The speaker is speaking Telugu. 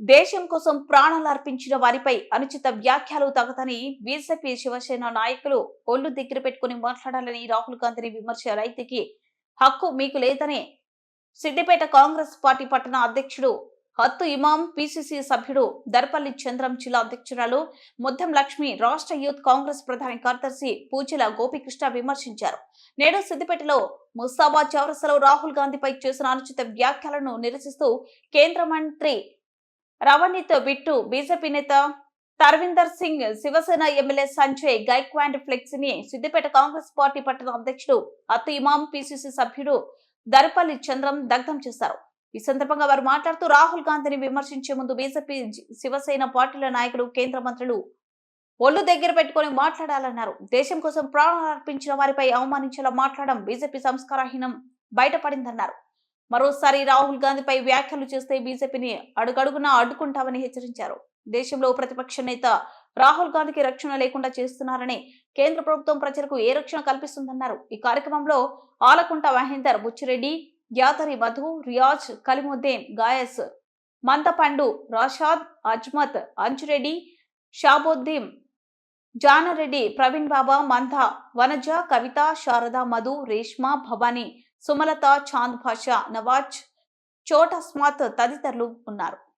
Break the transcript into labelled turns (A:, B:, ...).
A: దేశం కోసం ప్రాణాలు అర్పించిన వారిపై అనుచిత వ్యాఖ్యలు తగదని బీజేపీ శివసేన నాయకులు ఒళ్ళు దగ్గర పెట్టుకుని మాట్లాడాలని రాహుల్ గాంధీని విమర్శ రైతుకి హక్కు మీకు లేదని సిద్దిపేట కాంగ్రెస్ పార్టీ పట్టణ అధ్యక్షుడు హత్తు ఇమాం, పిసిసి సభ్యుడు దర్పల్లి చంద్రం, జిల్లా అధ్యక్షురాలు ముద్దం లక్ష్మి, రాష్ట్ర యూత్ కాంగ్రెస్ ప్రధాన కార్యదర్శి పూజల గోపికృష్ణ విమర్శించారు. నేడు సిద్దిపేటలో ముస్తాబాద్ చౌరస్తాలో రాహుల్ గాంధీపై చేసిన అనుచిత వ్యాఖ్యలను నిరసిస్తూ కేంద్ర మంత్రి రవనీత్ బిట్టు, బీజేపీ నేత తర్విందర్ సింగ్, శివసేన ఎమ్మెల్యే సంజయ్ గైక్వాడ్ ఫ్లెక్సీని సిద్దిపేట కాంగ్రెస్ పార్టీ పట్టణ అధ్యక్షుడు హత్తు ఇమాం, పిసిసి సభ్యుడు దర్పల్లి చంద్రం దగ్ధం చేశారు. ఈ సందర్భంగా వారు మాట్లాడుతూ రాహుల్ గాంధీని విమర్శించే ముందు బీజేపీ, శివసేన పార్టీల నాయకులు, కేంద్ర మంత్రులు ఒళ్ళు దగ్గర పెట్టుకుని మాట్లాడాలన్నారు. దేశం కోసం ప్రాణాలు అర్పించిన వారిపై అవమానించేలా మాట్లాడడం బీజేపీ సంస్కారహీనం బయటపడిందన్నారు. మరోసారి రాహుల్ గాంధీపై వ్యాఖ్యలు చేస్తే బీజేపీని అడుగడుగునా అడ్డుకుంటామని హెచ్చరించారు. దేశంలో ప్రతిపక్ష నేత రాహుల్ గాంధీకి రక్షణ లేకుండా చేస్తున్నారని, కేంద్ర ప్రభుత్వం ప్రజలకు ఏ రక్షణ కల్పిస్తుందన్నారు. ఈ కార్యక్రమంలో ఆలకుంట మహేందర్, బుచ్చిరెడ్డి, యాదరి మధు, రియాజ్, కలిముద్దీన్, గాయస్, మందపండు, రాషాద్, అజ్మత్, అంజురెడ్డి, షాబుద్దీన్, జానారెడ్డి, ప్రవీణ్ బాబా, మంద, వనజ, కవిత, శారద, మధు, రేష్మా, భవానీ, సుమలత, చాంద్ భాషా, నవాజ్, చోటస్మాత్ తదితరులు ఉన్నారు.